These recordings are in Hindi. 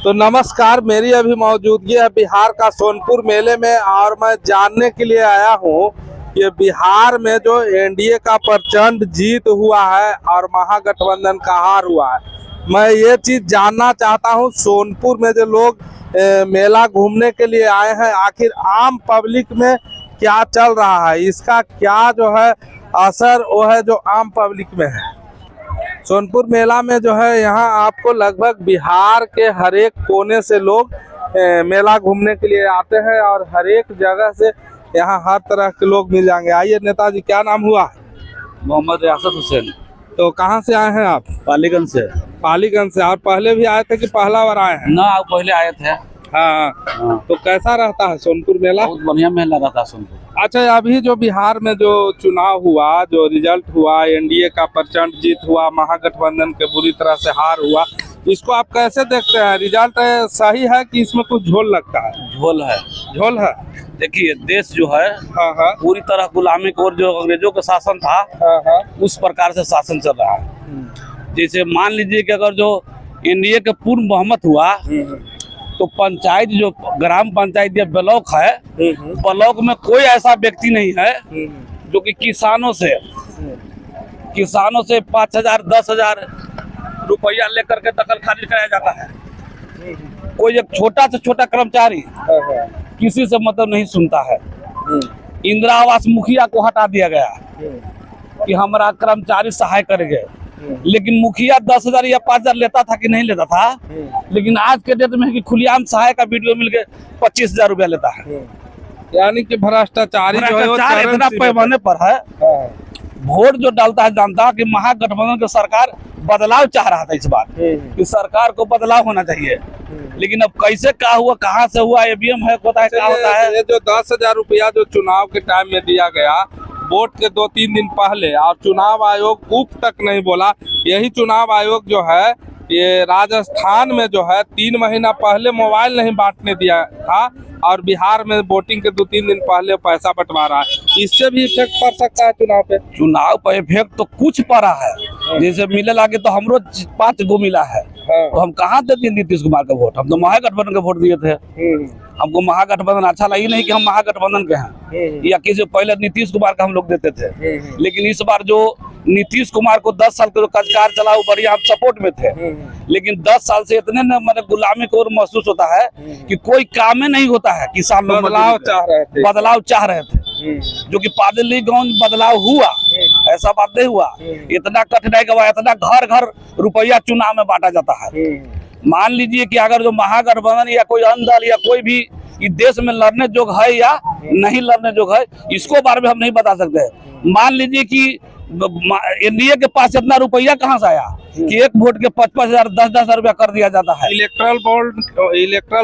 तो नमस्कार, मेरी अभी मौजूदगी है बिहार का सोनपुर मेले में और मैं जानने के लिए आया हूँ कि बिहार में जो एनडीए का प्रचंड जीत हुआ है और महागठबंधन का हार हुआ है। मैं ये चीज़ जानना चाहता हूँ, सोनपुर में जो लोग मेला घूमने के लिए आए हैं, आखिर आम पब्लिक में क्या चल रहा है, इसका क्या जो है असर वो है जो आम पब्लिक में है। सोनपुर मेला में जो है यहाँ आपको लगभग बिहार के हर एक कोने से लोग मेला घूमने के लिए आते हैं और हर एक जगह से यहाँ हर तरह के लोग मिल जाएंगे। आइए नेताजी, क्या नाम हुआ? मोहम्मद रियासत हुसैन। तो कहाँ से आए हैं आप? पालीगंज से। पालीगंज से। और पहले भी आए थे कि पहला बार आए हैं? ना, आप पहले आए थे। हाँ। तो कैसा रहता है सोनपुर मेला? बहुत बढ़िया मेला रहता है सोनपुर। अच्छा, अभी जो बिहार में जो चुनाव हुआ, जो रिजल्ट हुआ, एनडीए का प्रचंड जीत हुआ, महागठबंधन के बुरी तरह से हार हुआ, इसको आप कैसे देखते हैं? रिजल्ट सही है कि इसमें कुछ झोल लगता है? झोल है। झोल है। देखिए, देश जो है हाँ। पूरी तरह गुलामी को, और जो अंग्रेजों का शासन था उस प्रकार से शासन चल रहा है। जैसे मान लीजिए कि अगर जो एनडीए का पूर्ण बहुमत हुआ तो पंचायत, जो ग्राम पंचायत या ब्लॉक है, ब्लॉक में कोई ऐसा व्यक्ति नहीं है जो कि किसानों से 5,000 10,000 रुपया लेकर के दखल खारिज कराया जाता है। कोई एक छोटा से छोटा कर्मचारी किसी से मतलब नहीं सुनता है। इंदिरा आवास मुखिया को हटा दिया गया कि हमारा कर्मचारी सहाय करेंगे, लेकिन मुखिया 10,000 या 5,000 लेता था कि नहीं लेता था। लेकिन आज के डेट में है कि खुलेआम सहाय का वीडियो मिल के 25,000 रुपया लेता है। यानी कि भ्रष्टाचारी जो है वो इतना पैमाने पर है। वोट जो डालता है जानता कि महागठबंधन की सरकार बदलाव चाह रहा था इस बार, कि सरकार को बदलाव होना चाहिए। लेकिन अब कैसे क्या हुआ, कहाँ से हुआ, ईवीएम है, होता है क्या होता है। ये जो 10,000 रुपया जो चुनाव के टाइम में दिया गया, वोट के 2-3 दिन पहले, और चुनाव आयोग उफ तक नहीं बोला। यही चुनाव आयोग जो है ये राजस्थान में जो है 3 महीना पहले मोबाइल नहीं बांटने दिया था और बिहार में वोटिंग के 2-3 दिन पहले पैसा बंटवा रहा है। इससे भी इफेक्ट पड़ सकता है चुनाव पे? चुनाव पर इफेक्ट तो कुछ पड़ा है। जैसे मिले लागे तो हमरो 5 गो मिला है। तो हम कहाँ देते नीतीश कुमार का वोट? हम तो महागठबंधन का वोट दिए थे। हमको महागठबंधन अच्छा लगी नहीं कि हम महागठबंधन के हैं, या किसी पहले नीतीश कुमार का हम लोग देते थे। लेकिन इस बार जो नीतीश कुमार को 10 साल का जो कार्यकाल चला वो बढ़िया, हम सपोर्ट में थे। लेकिन 10 साल से इतने मतलब गुलामी को महसूस होता है कि कोई काम नहीं होता है। किसान लोग बदलाव चाह रहे थे, जो कि पालीगंज बदलाव हुआ, ऐसा बात नहीं हुआ। इतना कठिनाई के बाद इतना घर घर रुपया चुनाव में बांटा जाता है। मान लीजिए कि अगर जो महागठबंधन या कोई अन्य दल या कोई भी इस देश में लड़ने जोग है या नहीं लड़ने जोग है, इसको बारे में हम नहीं बता सकते। मान लीजिए कि एनडीए के पास इतना रुपया कहाँ से आया कि एक वोट के 5,000 10,000 रुपया कर दिया जाता है। इलेक्ट्रल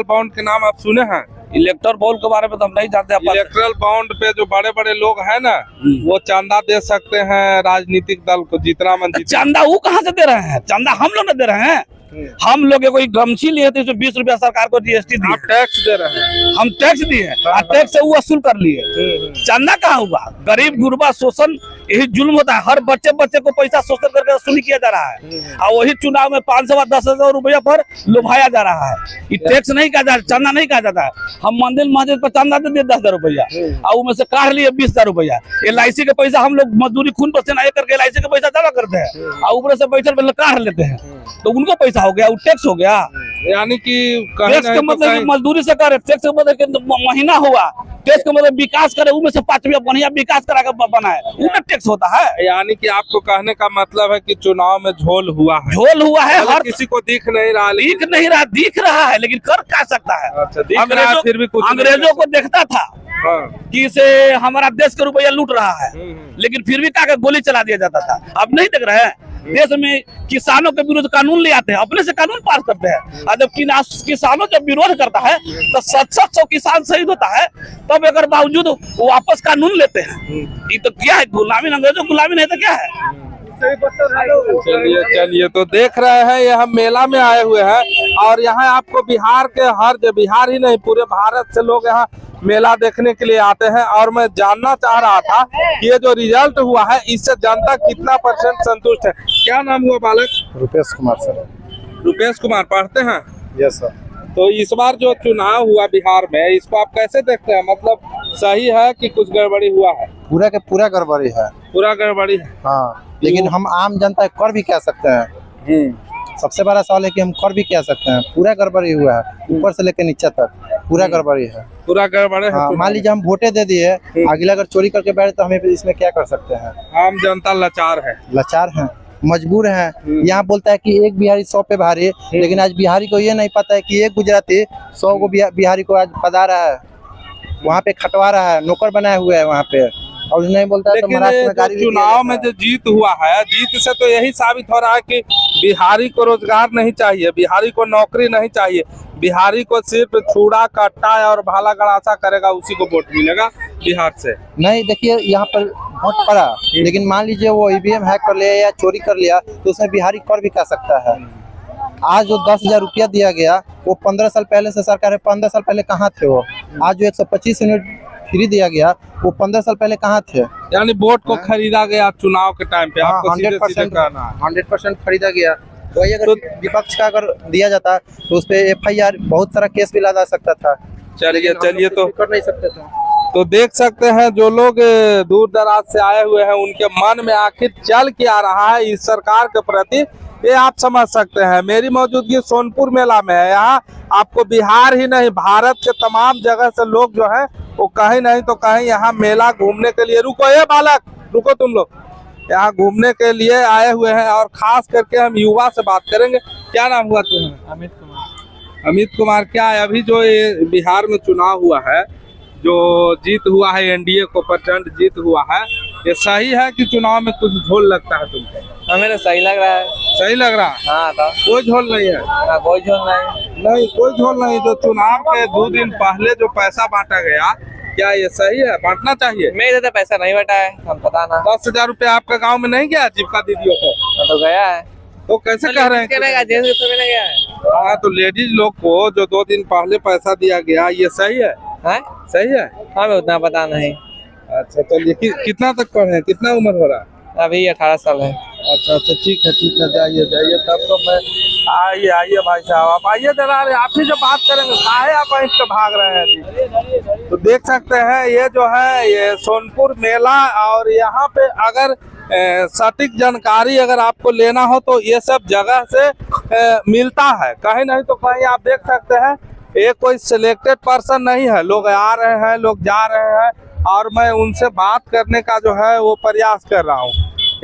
बॉन्ड के नाम आप सुने हैं? इलेक्टोरल बॉन्ड के बारे में तो हम नहीं जानते। इलेक्ट्रल बॉन्ड पे जो बड़े बड़े लोग हैं ना, वो चंदा दे सकते हैं राजनीतिक दल को, जितना मन। चंदा वो कहाँ से दे रहे हैं? चंदा हम लोग न दे रहे हैं। हम लोग कोई गमछी लिए थे, 20 रुपया सरकार को जीएसटी दिए। आप टैक्स दे रहे हैं? हम टैक्स दिए और टैक्स से वो वसूल कर लिए। चंदा कहाँ हुआ? गरीब गुरबा शोषण, यही जुल्म होता है। हर बच्चे को पैसा शोषण करके वसूल किया जा रहा है और वही चुनाव में 500 10,000 रुपया पर लुभाया जा रहा है। ये टैक्स नहीं कहा जाता, चंदा नहीं कहा जाता है। हम मंदिर मस्जिद पर चंदा दे दिए 10,000 रुपया और उनमें से काट लिए 20,000 रुपया। LIC के पैसा हम लोग मजदूरी खून पसीना एक करके LIC का पैसा जमा करते हैं और ऊपर से बैठे काट लेते हैं, तो उनका पैसा हो गया, वो टैक्स हो गया। यानी कि टैक्स का मतलब मजदूरी से करे, टैक्स का मतलब महीना हुआ, टैक्स का मतलब विकास करे, उनमें से 5 रुपया बढ़िया विकास करा के बनाए, उनमें टैक्स होता है। यानी कि आपको कहने का मतलब है कि चुनाव में झोल हुआ है? झोल हुआ है, हर किसी को दिख नहीं रहा है, लेकिन कर क्या सकता है? अच्छा, फिर भी कुछ अंग्रेजों को देखता था कि इसे हमारा देश का रुपया लूट रहा है, लेकिन फिर भी क्या गोली चला दिया जाता था। अब नहीं देख रहे हैं? देश में किसानों के विरुद्ध कानून ले आते हैं, अपने से कानून पास करते हैं, और जब किसानों जब विरोध करता है तो 700 किसान शहीद होता है, तब अगर बावजूद वो वापस कानून लेते हैं। ये तो क्या है? गुलामी, अंग्रेजों गुलामी नहीं तो क्या है? चलिए, तो देख रहे हैं ये हम मेला में आए हुए हैं और यहाँ आपको बिहार के बिहार ही नहीं पूरे भारत से लोग यहाँ मेला देखने के लिए आते हैं। और मैं जानना चाह रहा था कि ये जो रिजल्ट हुआ है इससे जनता कितना % संतुष्ट है? क्या नाम हुआ बालक? रुपेश कुमार सर। रुपेश कुमार, पढ़ते हैं? Yes sir. तो इस बार जो चुनाव हुआ बिहार में, इसको आप कैसे देखते हैं? मतलब सही है कि कुछ गड़बड़ी हुआ है? पूरा के पूरा गड़बड़ी है। पूरा गड़बड़ी है। हाँ, लेकिन हम आम जनता कर भी क्या सकते हैं? सबसे बड़ा सवाल है कि हम कर भी क्या सकते हैं। पूरा गड़बड़ी हुआ है, ऊपर से लेकर नीचे तक पूरा गड़बड़ी है। पूरा गड़बड़ी है। हाँ, मान लीजिए हम वोटे दे दिए, अगला अगर चोरी करके बैठे तो हमें इसमें क्या कर सकते हैं? आम जनता लाचार है। लाचार है, मजबूर है। यहाँ बोलता है कि एक बिहारी 100 पे भारी, लेकिन आज बिहारी को ये नहीं पता है कि एक गुजराती 100 को बिहारी को आज पदा रहा है, वहाँ पे खटवा रहा है, नौकर बनाए हुए है वहाँ पे, और नहीं बोलता है तो महाराष्ट्र में गाड़ी। चुनाव में जो जीत हुआ है, जीत से तो यही साबित हो रहा है कि बिहारी को रोजगार नहीं चाहिए, बिहारी को नौकरी नहीं चाहिए, बिहारी को सिर्फ छुड़ा कट्टा और भाला गड़ासा करेगा उसी को वोट मिलेगा बिहार से। नहीं, देखिए यहाँ पर वोट पड़ा, लेकिन मान लीजिए वो ईवीएम हैक कर लिया या चोरी कर लिया तो उसमें बिहारी कर भी क्या सकता है? आज जो 10,000 रुपया दिया गया वो 15 साल पहले से सरकार है, 15 साल पहले कहाँ थे वो? आज जो 125 यूनिट फ्री दिया गया वो 15 साल पहले कहाँ थे? यानी वोट को खरीदा गया चुनाव के टाइम पे। आपको 100% खरीदा गया। वही अगर विपक्ष का अगर दिया जाता तो उस पे FIR बहुत सारा केस भी लगा सकता था। चलिए तो कर नहीं सकते थे। तो देख सकते हैं जो लोग दूर दराज से आए हुए हैं उनके मन में आखिर चल क्या रहा है इस सरकार के प्रति, ये आप समझ सकते हैं। मेरी मौजूदगी सोनपुर मेला में है। यहाँ आपको बिहार ही नहीं भारत के तमाम जगह से लोग जो है वो कहीं नहीं तो कहीं यहाँ मेला घूमने के लिए, रुको ये बालक, रुको तुम लोग, यहाँ घूमने के लिए आए हुए हैं। और खास करके हम युवा से बात करेंगे। क्या नाम हुआ तुम्हारा? अमित कुमार। अमित कुमार, क्या है अभी जो ये बिहार में चुनाव हुआ है, जो जीत हुआ है, एनडीए को प्रचंड जीत हुआ है, ये सही है कि चुनाव में कुछ झोल लगता है तुमको? हमें तो सही लग रहा है। सही लग रहा है? हाँ, तो कोई झोल नहीं है? हाँ, कोई झोल नहीं। नहीं, कोई झोल नहीं। जो चुनाव के 2 दिन पहले जो पैसा बांटा गया, क्या ये सही है? बांटना चाहिए? मेरे तो पैसा नहीं बटा है, हम पता ना। 10,000 रुपया आपका गांव में नहीं गया जीविका दीदियों को? तो गया है। तो कैसे कह रहे हैं? गया है। हाँ, तो लेडीज लोग को जो 2 दिन पहले पैसा दिया गया, ये सही है? सही है? हमें उतना पता नहीं। अच्छा, चलिए कितना तक पढ़े हैं? कितना उम्र हो रहा है? अभी 18 साल है। अच्छा, ठीक है, जाइए। तब तो मैं आइए भाई साहब, आप आइए जरा। आप ही जो बात करेंगे, काहे आप वहीं से भाग रहे हैं जी? तो देख सकते हैं ये जो है ये सोनपुर मेला, और यहाँ पे अगर सटीक जानकारी अगर आपको लेना हो तो ये सब जगह से मिलता है, कहीं नहीं तो कहीं। आप देख सकते हैं ये कोई सिलेक्टेड पर्सन नहीं है, लोग आ रहे हैं, लोग जा रहे हैं, और मैं उनसे बात करने का जो है वो प्रयास कर रहा हूँ।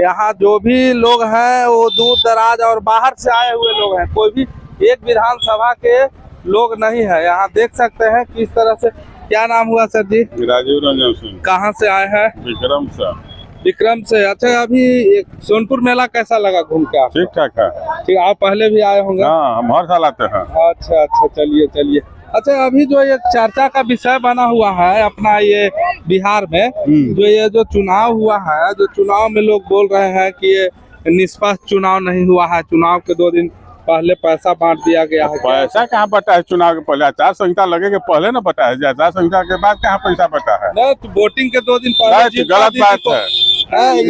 यहाँ जो भी लोग हैं वो दूर दराज और बाहर से आए हुए लोग हैं, कोई भी एक विधानसभा के लोग नहीं है। यहाँ देख सकते हैं किस तरह से। क्या नाम हुआ सर जी? राजीव रंजन सिंह। कहाँ से आए हैं? विक्रम से। अच्छा, अभी एक सोनपुर मेला कैसा लगा घूम के? आप ठीक ठाक है। ठीक, आप पहले भी आए होंगे? हाँ, हम हर साल आते हैं। अच्छा, चलिए। अच्छा, अभी जो एक चर्चा का विषय बना हुआ है अपना ये बिहार में, जो ये जो चुनाव हुआ है, जो चुनाव में लोग बोल रहे हैं कि ये निष्पक्ष चुनाव नहीं हुआ है, चुनाव के 2 दिन पहले पैसा बांट दिया गया है। पैसा कहाँ बटा है? चुनाव के पहले आचार संहिता लगे के पहले ना बटा है, आचार संहिता के बाद कहाँ पैसा बटा है? नहीं, तो वोटिंग के 2 दिन पहले गलत बात है,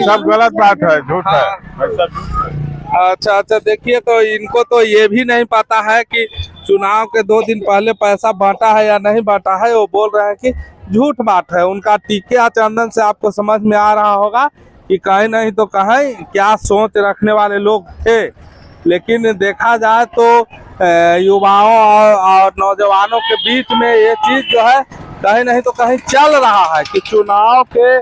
सब गलत बात है, झूठ है। अच्छा, देखिए, तो इनको तो ये भी नहीं पता है कि चुनाव के 2 दिन पहले पैसा बांटा है या नहीं बांटा है। वो बोल रहे हैं कि झूठ बात है। उनका टीके या चंदन से आपको समझ में आ रहा होगा कि कहीं नहीं तो कहीं क्या सोच रखने वाले लोग थे। लेकिन देखा जाए तो युवाओं और नौजवानों के बीच में ये चीज जो है कहीं नहीं तो कहीं चल रहा है कि चुनाव के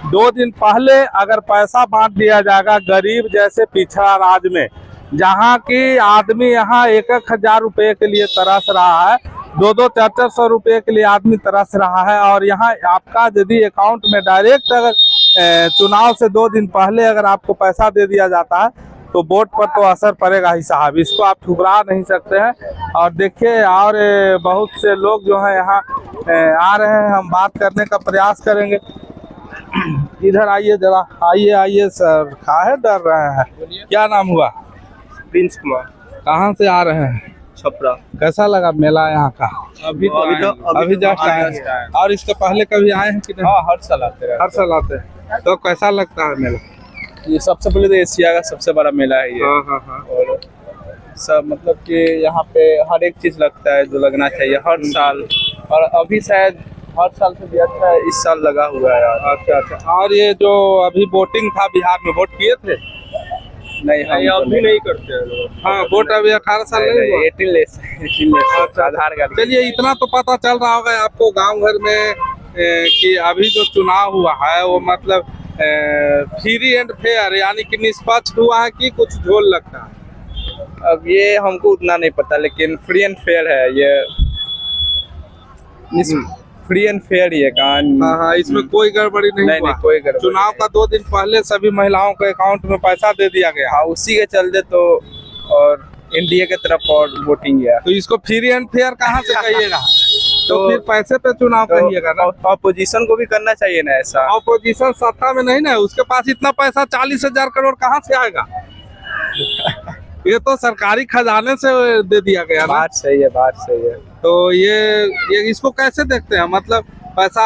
2 दिन पहले अगर पैसा बांट दिया जाएगा गरीब जैसे पिछड़ा राज्य में, जहाँ की आदमी यहाँ 1,000 रुपये के लिए तरस रहा है, 200-400 रुपये के लिए आदमी तरस रहा है। और यहाँ आपका यदि अकाउंट में डायरेक्ट अगर चुनाव से 2 दिन पहले अगर आपको पैसा दे दिया जाता है तो वोट पर तो असर पड़ेगा ही साहब, इसको आप ठुकरा नहीं सकते हैं। और देखिए, और बहुत से लोग जो है यहाँ आ रहे हैं, हम बात करने का प्रयास करेंगे। इधर आइए जरा, आइए सर, काहे डर रहे हैं? क्या नाम हुआ? प्रिंस कुमार। कहाँ से आ रहे हैं? छपरा। कैसा लगा मेला यहाँ का? अभी जस्ट आए हैं। और इसके पहले कभी आए हैं कि नहीं? हाँ, हर साल आते हैं। हर साल आते हैं। तो कैसा लगता है मेला? ये सबसे पहले तो एशिया का सबसे बड़ा मेला है ये। हाँ। और सब मतलब कि यहाँ पे हर एक चीज लगता है जो लगना चाहिए हर साल, और अभी शायद हर साल से भी अच्छा इस साल लगा हुआ है यार। अच्छा अच्छा। और ये जो अभी वोटिंग था बिहार में, वोट किए थे? नहीं, हम तो अभी नहीं करते हैं लोग। हाँ, वोट अभी 18 साल नहीं हुआ। 18 लेस आधार कार्ड। चलिए, इतना तो पता चल रहा होगा आपको गांव घर में कि अभी जो चुनाव हुआ है वो मतलब फ्री एंड फेयर यानी कि निष्पक्ष हुआ है कि कुछ झोल लगता है? अब ये हमको उतना नहीं पता, लेकिन फ्री एंड फेयर है ये, फ्री एंड फेयर ये कहानी। हाँ, इसमें कोई गड़बड़ी नहीं हुआ। कोई गड़बड़ी। चुनाव का 2 दिन पहले सभी महिलाओं के अकाउंट में पैसा दे दिया गया। हाँ, उसी के चलते तो और एनडीए के तरफ और वोटिंग गया। तो इसको फ्री एंड फेयर कहाँ से कहिएगा? तो फिर पैसे पे चुनाव कहिएगा ना। ऑपोजिशन को भी करना चाहिए ना ऐसा। ऑपोजिशन सत्ता में नहीं ना, उसके पास इतना पैसा 40,000 करोड़ कहाँ से आएगा? ये तो सरकारी खजाने से दे दिया गया ना। बात सही है, बात सही है। तो ये इसको कैसे देखते हैं? मतलब पैसा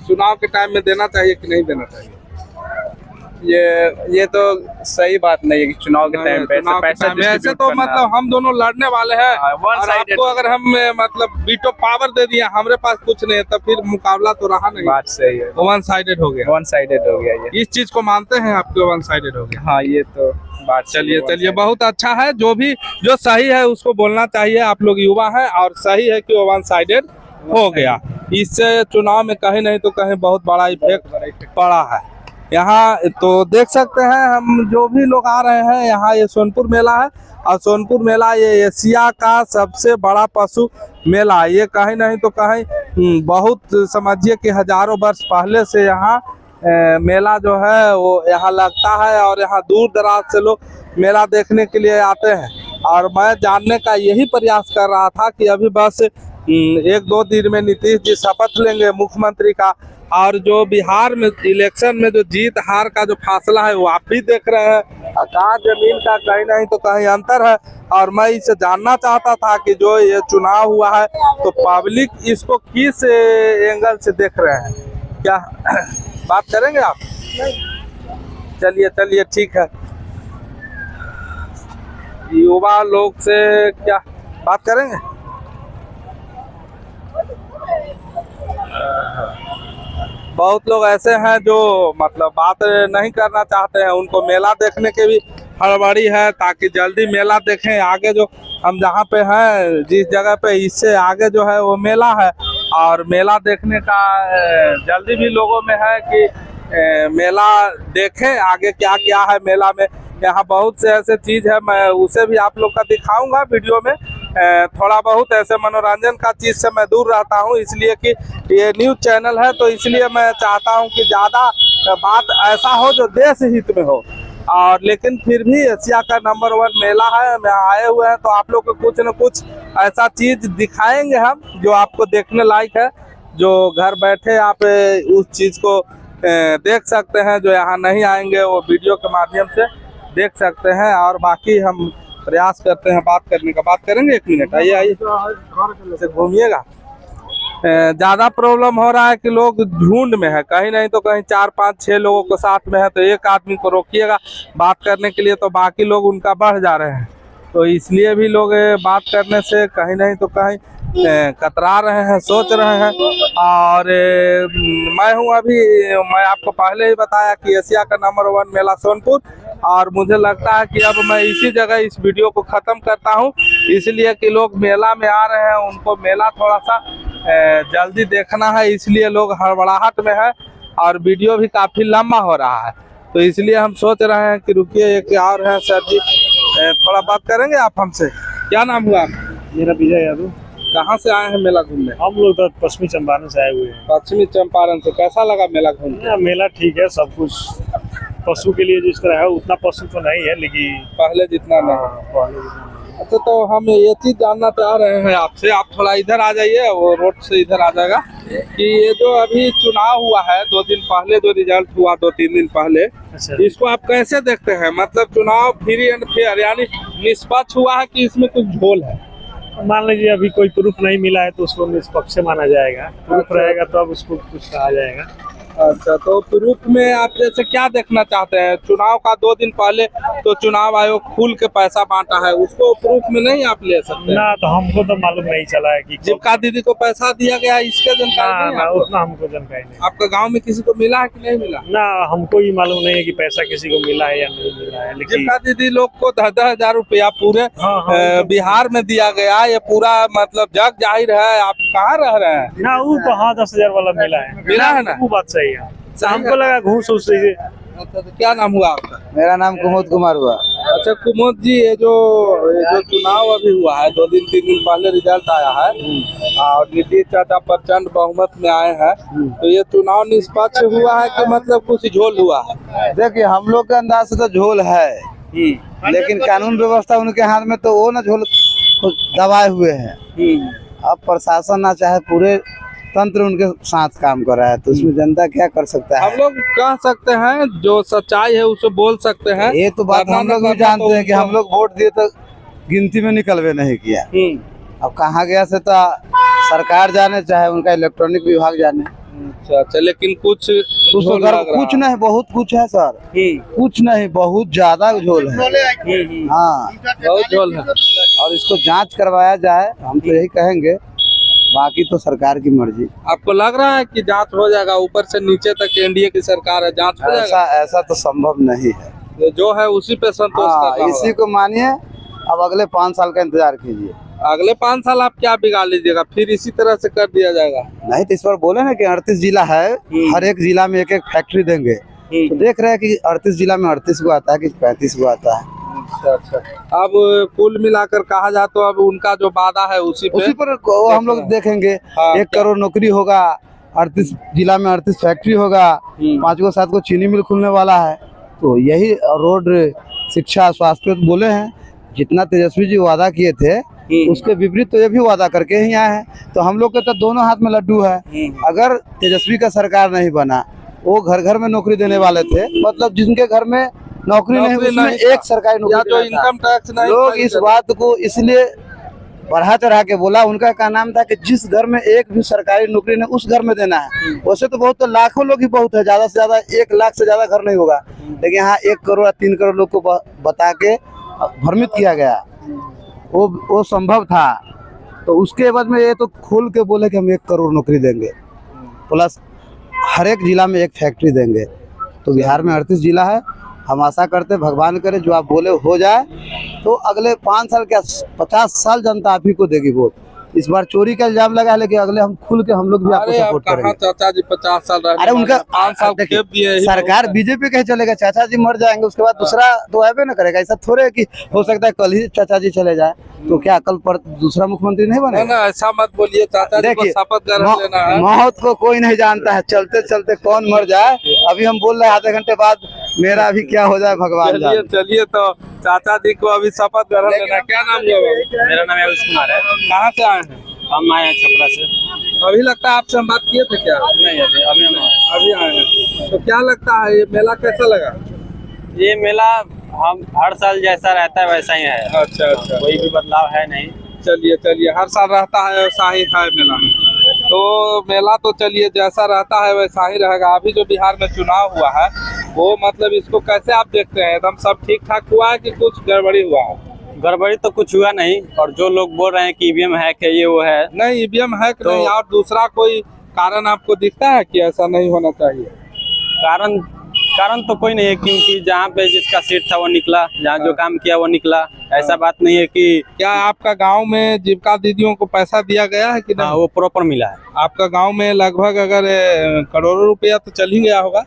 चुनाव के टाइम में देना चाहिए कि नहीं देना चाहिए? ये तो सही बात नहीं है कि चुनाव के टाइम पे पैसा ऐसे तो मतलब हम दोनों लड़ने वाले हैं और आपको अगर हम मतलब वीटो पावर दे दिया, हमारे पास कुछ नहीं है, तो फिर मुकाबला तो रहा नहीं। बात सही है, वन साइडेड हो गया। वन साइडेड हो गया ये। इस चीज को मानते हैं आपके वन साइडेड हो गया? हाँ, ये तो बात। चलिए बहुत अच्छा है। जो सही है उसको बोलना चाहिए। आप लोग युवा हैं और सही है कि वो वन साइडेड हो गया। इससे चुनाव में कहीं नहीं तो कहीं बहुत बड़ा इफेक्ट पड़ा है। यहाँ तो देख सकते हैं हम जो भी लोग आ रहे हैं यहाँ, ये सोनपुर मेला है और सोनपुर मेला ये एशिया का सबसे बड़ा पशु मेला। ये कहीं नहीं तो कहीं बहुत समझिए कि हजारों वर्ष पहले से यहाँ मेला जो है वो यहाँ लगता है और यहाँ दूर दराज से लोग मेला देखने के लिए आते हैं। और मैं जानने का यही प्रयास कर रहा था कि अभी बस 1-2 दिन में नीतीश जी शपथ लेंगे मुख्यमंत्री का, और जो बिहार में इलेक्शन में जो जीत हार का जो फासला है वो आप भी देख रहे हैं। आकाश जमीन का कहीं नहीं तो कहीं अंतर है। और मैं इसे जानना चाहता था कि जो ये चुनाव हुआ है तो पब्लिक इसको किस एंगल से देख रहे हैं, क्या बात करेंगे आप? चलिए ठीक है। युवा लोग से क्या बात करेंगे? बहुत लोग ऐसे हैं जो मतलब बात नहीं करना चाहते हैं, उनको मेला देखने के भी हड़बड़ी है ताकि जल्दी मेला देखें। आगे जो हम जहाँ पे हैं जिस जगह पे, इससे आगे जो है वो मेला है और मेला देखने का जल्दी भी लोगों में है कि मेला देखें आगे क्या क्या है मेला में। यहाँ बहुत से ऐसे चीज़ है, मैं उसे भी आप लोग का दिखाऊंगा वीडियो में। थोड़ा बहुत ऐसे मनोरंजन का चीज़ से मैं दूर रहता हूँ, इसलिए कि ये न्यूज़ चैनल है तो इसलिए मैं चाहता हूँ कि ज़्यादा बात ऐसा हो जो देश हित में हो। और लेकिन फिर भी एशिया का नंबर 1 मेला है, मैं आए हुए हैं तो आप लोग को कुछ न कुछ ऐसा चीज़ दिखाएंगे हम जो आपको देखने लायक है, जो घर बैठे आप उस चीज़ को देख सकते हैं। जो यहाँ नहीं आएंगे वो वीडियो के माध्यम से देख सकते हैं। और बाकी हम प्रयास करते हैं बात करने का। बात करेंगे 1 मिनट, आइए से घूमिएगा। ज़्यादा प्रॉब्लम हो रहा है कि लोग झुंड में है, कहीं नहीं तो कहीं 4-5-6 लोगों को साथ में है, तो एक आदमी को रोकिएगा बात करने के लिए तो बाकी लोग उनका बढ़ जा रहे हैं, तो इसलिए भी लोग बात करने से कहीं नहीं तो कहीं कतरा रहे हैं, सोच रहे हैं। और मैं आपको पहले ही बताया कि एशिया का नंबर 1 मेला सोनपुर, और मुझे लगता है कि अब मैं इसी जगह इस वीडियो को ख़त्म करता हूं, इसलिए कि लोग मेला में आ रहे हैं, उनको मेला थोड़ा सा जल्दी देखना है, इसलिए लोग हड़बड़ाहट में है और वीडियो भी काफ़ी लंबा हो रहा है। तो इसलिए हम सोच रहे हैं कि रुकिए, एक और है सर जी, थोड़ा बात करेंगे आप हमसे। क्या नाम हुआ? मेरा विजय यादव। कहाँ से आए हैं मेला घूमने? हम लोग तो पश्चिमी चंपारण से आए हुए हैं। पश्चिमी चंपारण से। कैसा लगा मेला घूमने? मेला ठीक है, सब कुछ पशु के लिए जिस तरह है उतना पशु तो नहीं है, लेकिन पहले जितना नहीं। अच्छा, तो हम ये चीज़ जानना चाह रहे हैं आपसे, आप थोड़ा इधर आ जाइए, वो रोड से इधर आ जाएगा, कि ये जो अभी चुनाव हुआ है 2 दिन पहले, जो रिजल्ट हुआ 2-3 दिन पहले, इसको आप कैसे देखते हैं? मतलब चुनाव फ्री एंड फेयर यानी निष्पक्ष हुआ है कि इसमें कुछ झोल है? मान लीजिए अभी कोई प्रूफ नहीं मिला है तो उसको निष्पक्ष माना जाएगा, प्रूफ रहेगा तो अब उसको कुछ कहा जाएगा। अच्छा, तो प्रूफ में आप जैसे क्या देखना चाहते हैं? चुनाव का 2 दिन पहले तो चुनाव आयोग खुल के पैसा बांटा है, उसको प्रूफ में नहीं आप ले सकते हैं? ना, तो हमको तो मालूम नहीं चला है कि जीविका दीदी को पैसा दिया गया, इसके जानकारी नहीं है आपको? उतना हमको जानकारी नहीं। आपका गांव में किसी को मिला है कि नहीं मिला? ना, हमको ही मालूम नहीं है कि पैसा किसी को मिला है या नहीं मिला है, लेकिन जीविका दीदी लोग को 10,000 रुपया पूरे हाँ। बिहार में दिया गया। ये पूरा मतलब जग जाहिर है। आप कहाँ रह रहे हैं? ना, वो तो हाँ 10,000 वाला मिला है। मिला है ना? वो बात सही है। सही हमको है। लगा घूस उस से। अच्छा, तो क्या नाम हुआ आपका? मेरा नाम कुमोद कुमार हुआ। अच्छा कुमोद जी, ये जो चुनाव अभी हुआ है, 2 दिन 3 दिन पहले रिजल्ट आया है और नीतीश चाचा प्रचंड बहुमत में आए हैं, तो ये चुनाव निष्पक्ष हुआ है कि मतलब कुछ झोल हुआ है? देखिए, हम लोग के अंदाज से तो झोल है, लेकिन कानून व्यवस्था उनके हाथ में, तो वो ना झोल को दबाए हुए हैं। अब प्रशासन ना चाहे पूरे तंत्र उनके साथ काम कर रहा है, तो उसमें जनता क्या कर सकता है? हम लोग कह सकते हैं जो सच्चाई है उसे बोल सकते हैं। ये तो बात हम लोग भी जानते हैं कि हम लोग वोट दिए तो गिनती में निकलवे नहीं किया। अब कहाँ गया से तो सरकार जाने, चाहे उनका इलेक्ट्रॉनिक विभाग जाने। अच्छा, लेकिन कुछ झोल लग रहा कुछ नहीं, बहुत कुछ है सर, कुछ नहीं, बहुत ज्यादा झोल है। हाँ, बहुत झोल है। और इसको जांच करवाया जाए, हम तो यही कहेंगे, बाकी तो सरकार की मर्जी। आपको लग रहा है कि जांच हो जाएगा ऊपर से नीचे तक? एनडीए की सरकार है, जांच हो जाएगा? ऐसा तो संभव नहीं है। जो है उसी पे संतोष करना इसी होगा। को मानिए। अब अगले 5 साल का इंतजार कीजिए। अगले 5 साल आप क्या बिगाड़ लीजिएगा? फिर इसी तरह से कर दिया जाएगा? नहीं, तो इस बार बोले ना कि 38 जिला है, हर एक जिला में एक एक फैक्ट्री देंगे। तो देख रहे हैं कि 38 जिला में 38 को आता है कि 35 को आता है। अच्छा, अब कुल मिलाकर कहा जाए तो अब उनका जो वादा है उसी पर हम लोग देखेंगे। हाँ, 1 करोड़ नौकरी होगा, 38 जिला में 38 फैक्ट्री होगा, 5 को 7 को चीनी मिल खुलने वाला है। तो यही रोड, शिक्षा, स्वास्थ्य बोले हैं। जितना तेजस्वी जी वादा किए थे उसके विपरीत तो ये भी वादा करके ही आए हैं। तो हम लोग के तो दोनों हाथ में लड्डू है। अगर तेजस्वी का सरकार नहीं बना, वो घर घर में नौकरी देने वाले थे, मतलब जिनके घर में नौकरी नहीं, उसमें एक सरकारी नौकरी या जो इनकम टैक्स नहीं, लोग इस बात को इसलिए बढ़ा चढ़ा के बोला। उनका क्या नाम था कि जिस घर में एक भी सरकारी नौकरी नहीं, उस घर में देना है। वैसे तो बहुत, तो लाखों लोग ही बहुत है, ज्यादा से ज्यादा 1 लाख से ज्यादा घर नहीं होगा, लेकिन यहाँ 1 करोड़ या 3 करोड़ लोग को बता के भ्रमित किया गया। वो संभव था। तो उसके बाद में ये तो खोल के बोले कि हम 1 करोड़ नौकरी देंगे, प्लस हर एक जिला में एक फैक्ट्री देंगे। तो बिहार में 38 जिला है। हम आशा करते, भगवान करे जो आप बोले हो जाए, तो अगले 5 साल क्या 50 साल जनता आप ही को देगी वोट। इस बार चोरी का इल्जाम लगा है, लेकिन अगले हम खुल के हम लोग भी आपको सपोर्ट करेंगे। चाचा जी 50 साल रहे, अरे उनका 5 साल खेप दिए, सरकार बीजेपी का ही चलेगा। चाचा जी मर जाएंगे, उसके बाद दूसरा तो आवे ना करेगा। ऐसा थोड़े कि हो सकता है कल ही चाचा जी चले जाए, तो क्या कल पर दूसरा मुख्यमंत्री नहीं बनेगा? ना, ऐसा मत बोलिए। चाचा जी को शपथ ग्रहण लेना है। मौत को कोई नहीं जानता है, चलते चलते कौन मर जाए। अभी हम बोल रहे हैं आधे घंटे बाद मेरा अभी क्या हो जाए भगवान जाने। चलिए, तो चाचा जी को अभी शपथ ग्रहण लेना। क्या नाम है? मेरा नाम आयुष कुमार है। कहाँ से आए हैं? हम आए हैं छपरा से। अभी लगता है आपसे हम बात किए थे क्या? नहीं, अभी हम अभी आए हैं। तो क्या लगता है ये मेला कैसा लगा? ये मेला हम हर साल जैसा रहता है वैसा ही है। अच्छा, कोई भी बदलाव है नहीं। चलिए, हर साल रहता है वैसा ही है मेला। तो मेला तो चलिए जैसा रहता है वैसा ही रहेगा। अभी जो बिहार में चुनाव हुआ है, वो मतलब इसको कैसे आप देखते हैं? एकदम सब ठीक ठाक हुआ है कि कुछ गड़बड़ी हुआ है? गड़बड़ी तो कुछ हुआ नहीं, और जो लोग बोल रहे हैं कि ईवीएम हैक है, ये वो है नहीं। ईवीएम हैक तो नहीं, और दूसरा कोई कारण आपको दिखता है कि ऐसा नहीं होना चाहिए? कारण तो कोई नहीं है, क्योंकि जहाँ पे जिसका सीट था वो निकला, जहाँ जो काम किया वो निकला। ऐसा बात नहीं है कि क्या आपका गांव में जीविका दीदियों को पैसा दिया गया है कि नहीं? वो प्रॉपर मिला है। आपका गांव में लगभग अगर करोड़ों रुपया तो चल ही गया होगा।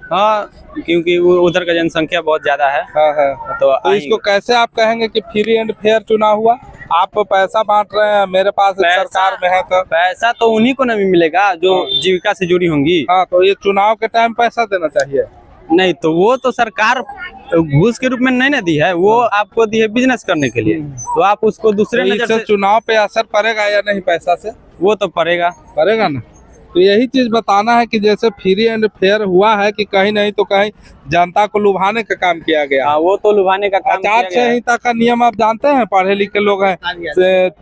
हाँ, क्योंकि उधर का जनसंख्या बहुत ज्यादा है। हाँ। तो इसको कैसे आप कहेंगे कि फ्री एंड फेयर चुनाव हुआ? आप पैसा बांट रहे हैं, मेरे पास सरकार में है, तो पैसा तो उन्हीं को नहीं मिलेगा जो जीविका से जुड़ी होंगी। हाँ, तो ये चुनाव के टाइम पैसा देना चाहिए। नहीं, तो वो तो सरकार घूस के रूप में नहीं ना दी है, वो आपको दी है बिजनेस करने के लिए। तो आप उसको दूसरे तो नजर से चुनाव पे असर पड़ेगा या नहीं पैसा से? वो तो पड़ेगा ना। तो यही चीज बताना है कि जैसे फ्री एंड फेयर हुआ है कि कहीं नहीं तो कहीं जनता को लुभाने का काम किया गया। हाँ, वो तो लुभाने का काम किया आचार गया है। संहिता का नियम आप जानते हैं, पढ़े लिखे लोग हैं,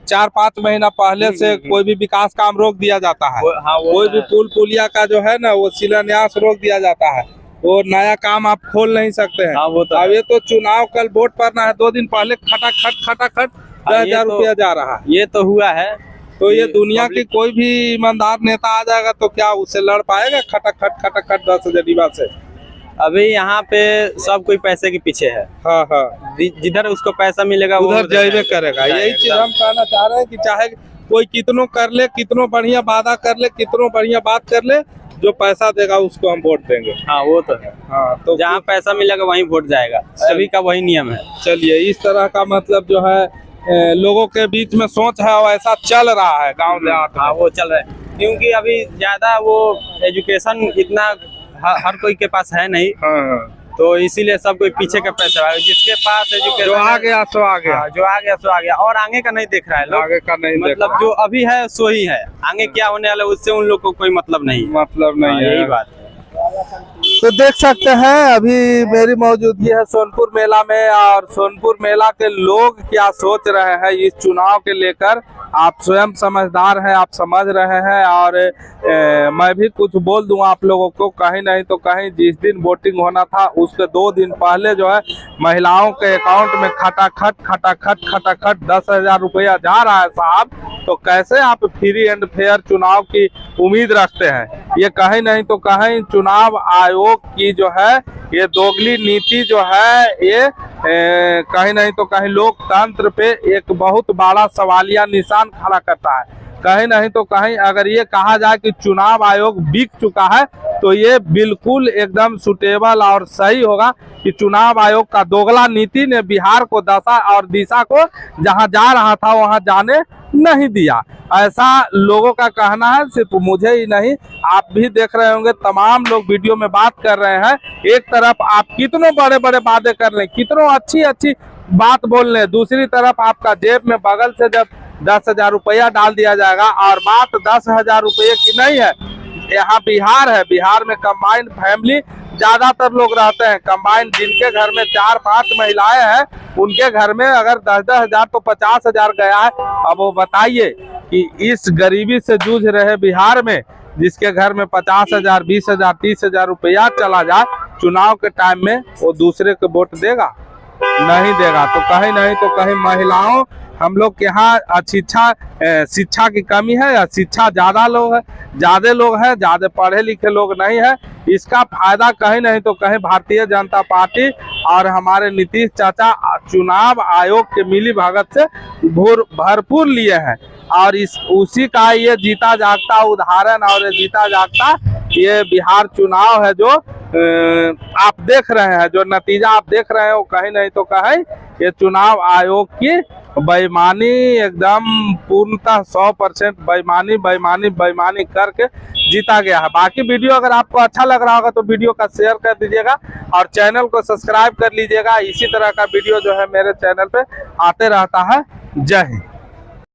4-5 महीना पहले से कोई भी विकास काम रोक दिया जाता है। हाँ, वो कोई भी पुल पुलिया का जो है ना वो शिलान्यास रोक दिया जाता है, वो नया काम आप खोल नहीं सकते हैं। हाँ, वो तो अब ये तो चुनाव कल वोट पड़ना है, 2 दिन पहले खटाखट 10,000 रुपया जा रहा है। ये तो हुआ है। तो ये दुनिया की कोई भी ईमानदार नेता आ जाएगा तो क्या उससे लड़ पाएगा खटाखट 10,000 से? अभी यहाँ पे सब कोई पैसे के पीछे है। हाँ, जिधर उसको पैसा मिलेगा वो उधर जाइबे करेगा। यही चीज हम कहना चाह रहे हैं कि चाहे कोई कितनों कर ले, कितनों बढ़िया वादा कर ले, कितनों बढ़िया बात कर ले, जो पैसा देगा उसको हम वोट देंगे। हाँ, वो तो है। हाँ, तो जहाँ पैसा मिलेगा वहीं वोट जाएगा, सभी का वही नियम है। चलिए, इस तरह का मतलब जो है लोगों के बीच में सोच है और ऐसा चल रहा है गांव देहात में। हाँ, वो चल रहा है क्योंकि अभी ज्यादा वो एजुकेशन इतना हर कोई के पास है नहीं। हाँ, तो इसीलिए सब कोई पीछे के पैसे है। जिसके पास एजुकेशन जो आ गया सो आ गया, जो आ गया सो आ गया, और आगे का नहीं देख रहा है लोग। आगे का नहीं मतलब जो अभी है सो ही है, आगे क्या होने वाला है उससे उन लोग को कोई मतलब नहीं। मतलब नहीं है, यही बात है। तो देख सकते हैं अभी मेरी मौजूदगी है सोनपुर मेला में, और सोनपुर मेला के लोग क्या सोच रहे हैं इस चुनाव के लेकर आप स्वयं समझदार हैं, आप समझ रहे हैं। और मैं भी कुछ बोल दूं आप लोगों को, कहीं नहीं तो कहीं जिस दिन वोटिंग होना था उसके 2 दिन पहले जो है महिलाओं के अकाउंट में खटाखट 10,000 रुपया जा रहा है साहब। तो कैसे आप फ्री एंड फेयर चुनाव की उम्मीद रखते हैं? ये कहीं नहीं तो कहीं चुनाव आयोग की जो है ये दोगली नीति जो है ये कहीं नहीं तो कहीं लोकतंत्र पे एक बहुत बड़ा सवालिया निशान खड़ा करता है। कहीं नहीं तो कहीं अगर ये कहा जाए कि चुनाव आयोग बिक चुका है तो ये बिल्कुल एकदम सुटेबल और सही होगा कि चुनाव आयोग का दोगला नीति ने बिहार को दशा और दिशा को जहां जा रहा था वहां जाने नहीं दिया। ऐसा लोगों का कहना है, सिर्फ मुझे ही नहीं, आप भी देख रहे होंगे, तमाम लोग वीडियो में बात कर रहे हैं। एक तरफ आप कितनों बड़े बड़े वादे कर रहे हैं, कितनों अच्छी बात बोल रहे हैं, दूसरी तरफ आपका जेब में बगल से जब 10,000 रुपया डाल दिया जाएगा। और बात 10,000 रुपये की नहीं है, यहाँ बिहार है, बिहार में कंबाइंड फैमिली ज्यादातर लोग रहते हैं। कंबाइंड जिनके घर में 4-5 महिलाएं हैं उनके घर में अगर 10-10 हजार तो 50,000 गया है। अब वो बताइए कि इस गरीबी से जूझ रहे बिहार में जिसके घर में 50,000, 20,000, 30,000 रुपया चला जाए, चुनाव के टाइम में वो दूसरे को वोट देगा? नहीं देगा। तो कहीं नहीं तो कहीं महिलाओं, हम लोग के यहाँ शिक्षा की कमी है या शिक्षा ज्यादा लोग है, ज्यादा पढ़े लिखे लोग नहीं है। इसका फायदा कहीं नहीं तो कहीं भारतीय जनता पार्टी और हमारे नीतीश चाचा चुनाव आयोग के मिली भगत से भरपूर लिए हैं। और उसी का ये जीता जागता उदाहरण और जीता जागता ये बिहार चुनाव है जो आप देख रहे हैं, जो नतीजा आप देख रहे हैं वो कहीं नहीं तो कहीं ये चुनाव आयोग की बेईमानी, एकदम पूर्णतः 100% बेईमानी करके जीता गया है। बाकी वीडियो अगर आपको अच्छा लग रहा होगा तो वीडियो का शेयर कर दीजिएगा और चैनल को सब्सक्राइब कर लीजिएगा। इसी तरह का वीडियो जो है मेरे चैनल पे आते रहता है। जय हिंद।